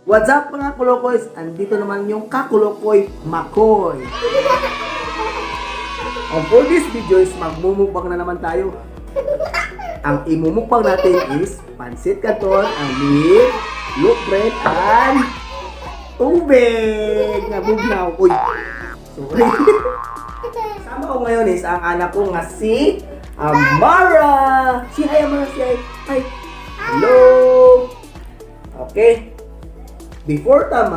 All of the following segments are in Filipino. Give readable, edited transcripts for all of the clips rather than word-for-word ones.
What's up mga kulokoys? Andito naman yung kakulokoy Makoy. For this video is magmumukbang na naman tayo. Ang imumukbang natin is pansit canton, ang meat, loaf bread, and tubig na bugnaw. Uy, sorry. Sama ko ngayon is ang anak ko nga si Amara. Si hi Amara, si hi. Hi. Hello. Okay. Before tayo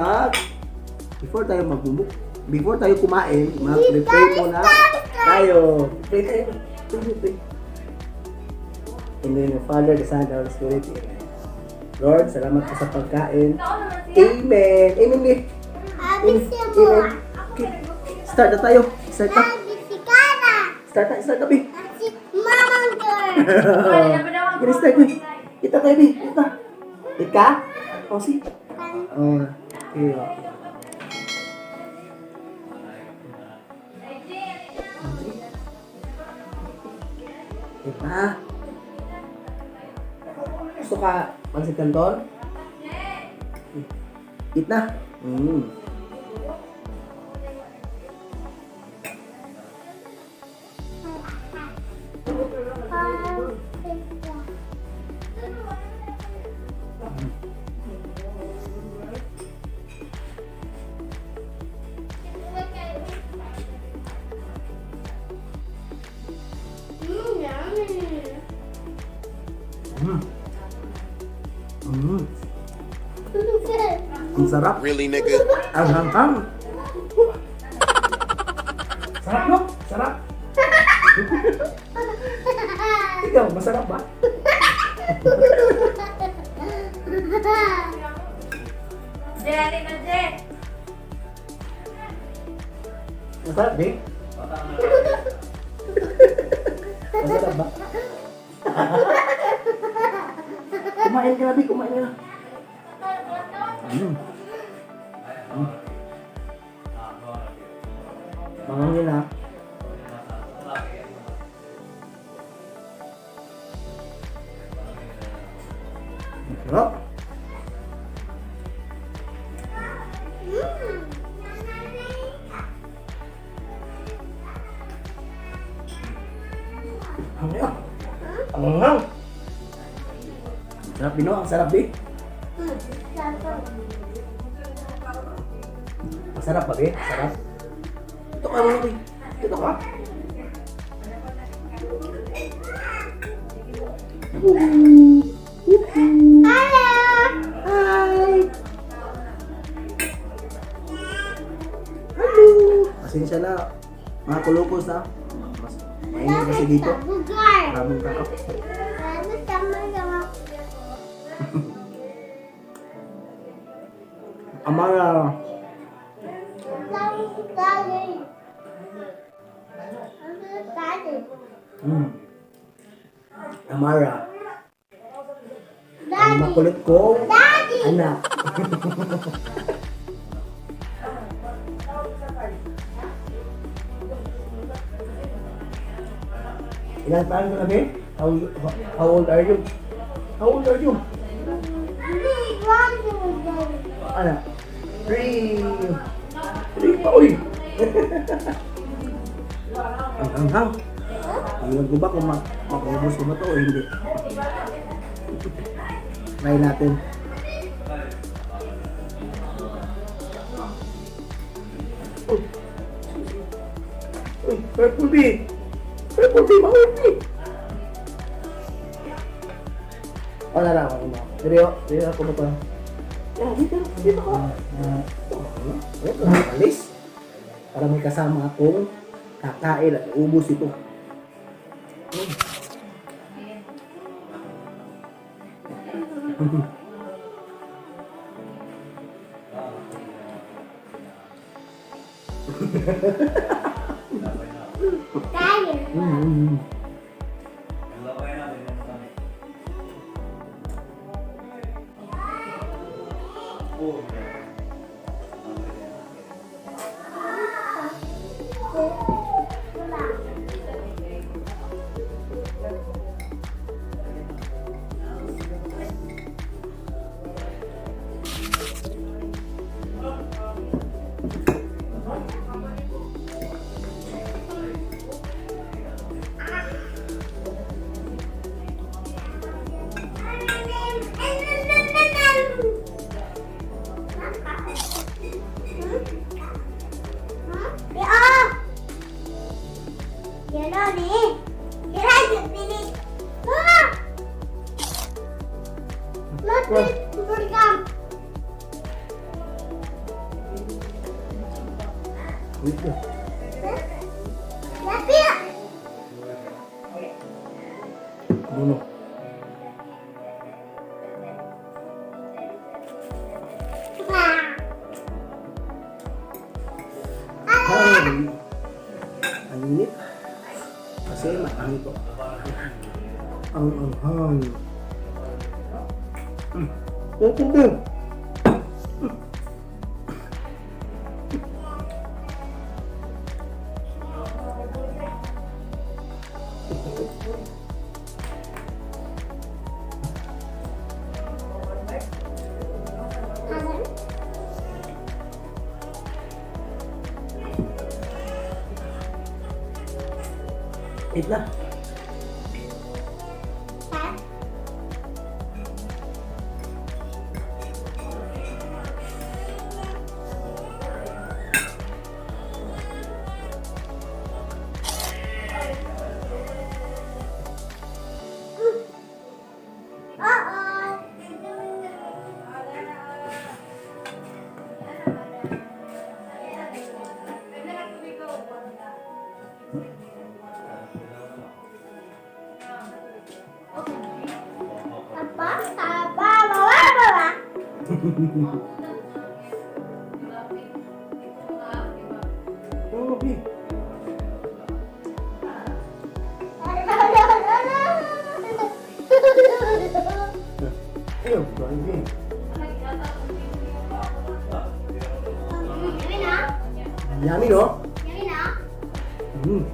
kumain, mag-pray muna tayo. Pray tayo. Pray. In the name of Father, the Son, and the Holy Spirit. Amen. Lord, salamat po sa pagkain. Amen. Amen. Okay. Start na tayo. Start na, Bi. Sige, start na. Kita tayo, Bi. Ika? O, si? Okay. Diba? Gusto ka pansit canton? Eat na. Ang sarap. Really, nigga? Ang hanghang. Sarap, no? Sarap. Ikaw, masarap ba? Masarap, di? Masarap ba? Kumain ka na, Bi. Kumain ka na. Mangangin na. Sarap. Ang hang. Sarap, Bino. Ang sarap, Bi. Masarap ba, Bi? Masarap. Ito ka muna, Bi. Ito ka. Hello! Hi! Hello! Pasensya na. Mga kulukos, ha? Mainit kasi dito. Maraming tao. Amara. Amara. Ang makulit ko anak. Ilan taon ka na, Be? How old are you? How old are you? Ano? 3 pa, uy! Ang hang. Iwan ko ba kung mag-ubos ko ba ito o hindi? Try natin. Uy, purple bee! Purple bee, mahal bee! O, nalaman ko mo. Dito ako ba ito? Dito ko. Ito, alis. Para may kasama akong kakain at ubos ito. Wait lang. Buno. Ay, ang init. Kasi maangin ko. Ang anghang. Tingting. Wait lang. Oh, big. Ayaw, big. Yummy, no? Mm.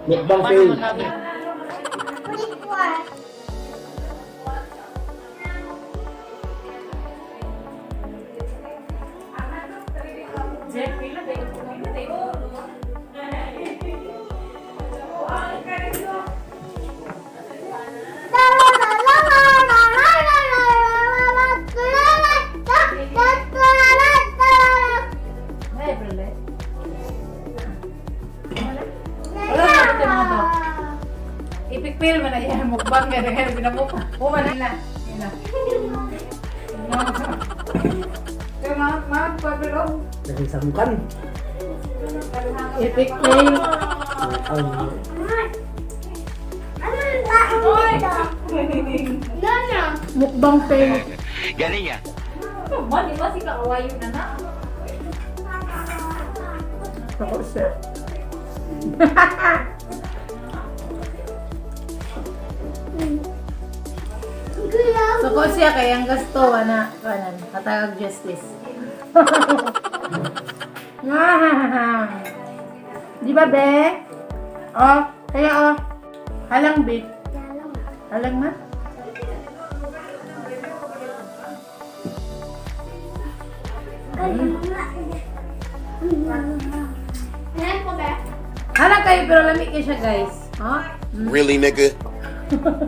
Mukbang fail. Ipikpil mo na yan, mukbang ka na yan, pinamukha. Uma nila. Kaya mga pabilo. Dahil sa mukan. Ipikpil. Mukbang fail. Galing ya. Mo, di ba si Kaawayo na na? Ako siya. So ko siya kay ang gasto na kanan katagag justice. Di ba be? Oh, kaya oh. Halang be. Halang ma? Halang kayo pero lamig kayo siya guys. Oh? Really, nigga?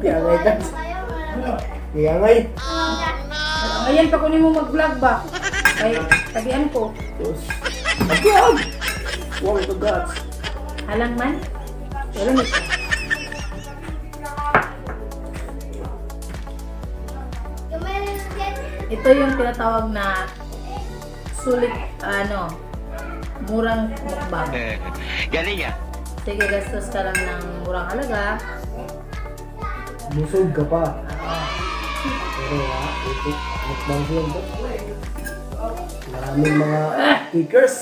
Piyangay ka. Piyangay. Ayan pa kunin mo mag-vlog ba? Kay tabian ko. Diyos. Agad! Wow, ito guts. Halang man? Wala nito. Ito yung tinatawag na sulit, murang mukbang. Galing yan. Sige, gastos ka lang ng murang halaga. Busog ka pa. Oo. Pero ito, mukbang film to. Maraming mga stickers.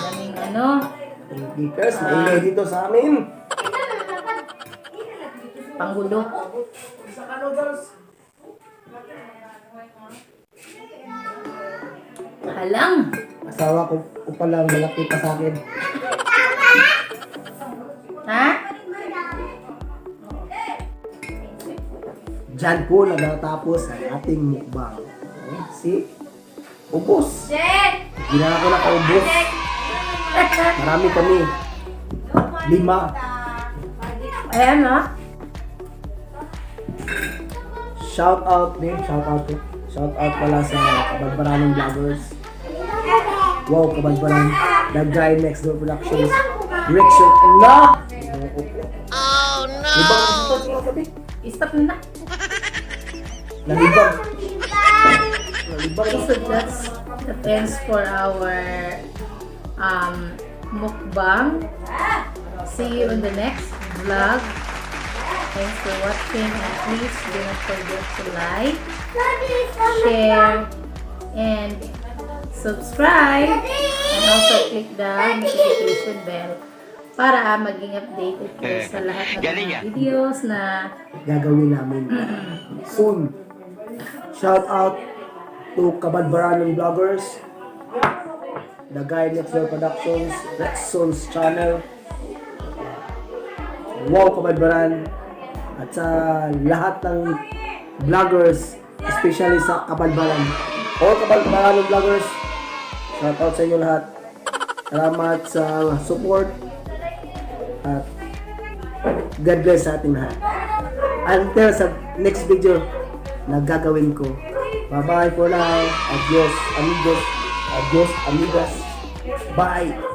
Daming Stickers, maingay dito sa amin. panggulo. Halang. Asawa ko palang malaki pa sa akin. Ha? Diyan po natatapos ang ating mukbang. Okay, see? Ubos. Hindi na ako nakaubos. Marami kami. 5. Ayan na. Shout out din. Shout out po. Shout out pala sa Kabadbaranong Vloggers. Wow, Kabadbaran. The Guy Next Door Productions. Direction na! Oh no! Libang ang sito sa sabi. Stop na. Nalibang. Nalibang. So that ends for our mukbang. See you in the next vlog. Thanks for watching, and please do not forget to like, share, and subscribe, and also click the notification bell para maging updated kayo sa lahat ng mga videos na Gagawin namin soon. Shout out to Kabadbaranong Vloggers, The Guy Next Door Productions, Rexon's channel, Wow Kabadbaran, at sa lahat ng vloggers, especially sa Kabadbaran. All Kabadbaranong Vloggers, shout out sa inyo lahat. Salamat sa support at God bless sa ating lahat. Until sa next video na gagawin ko. Bye-bye for now. Adios, amigos. Adios, amigas. Bye!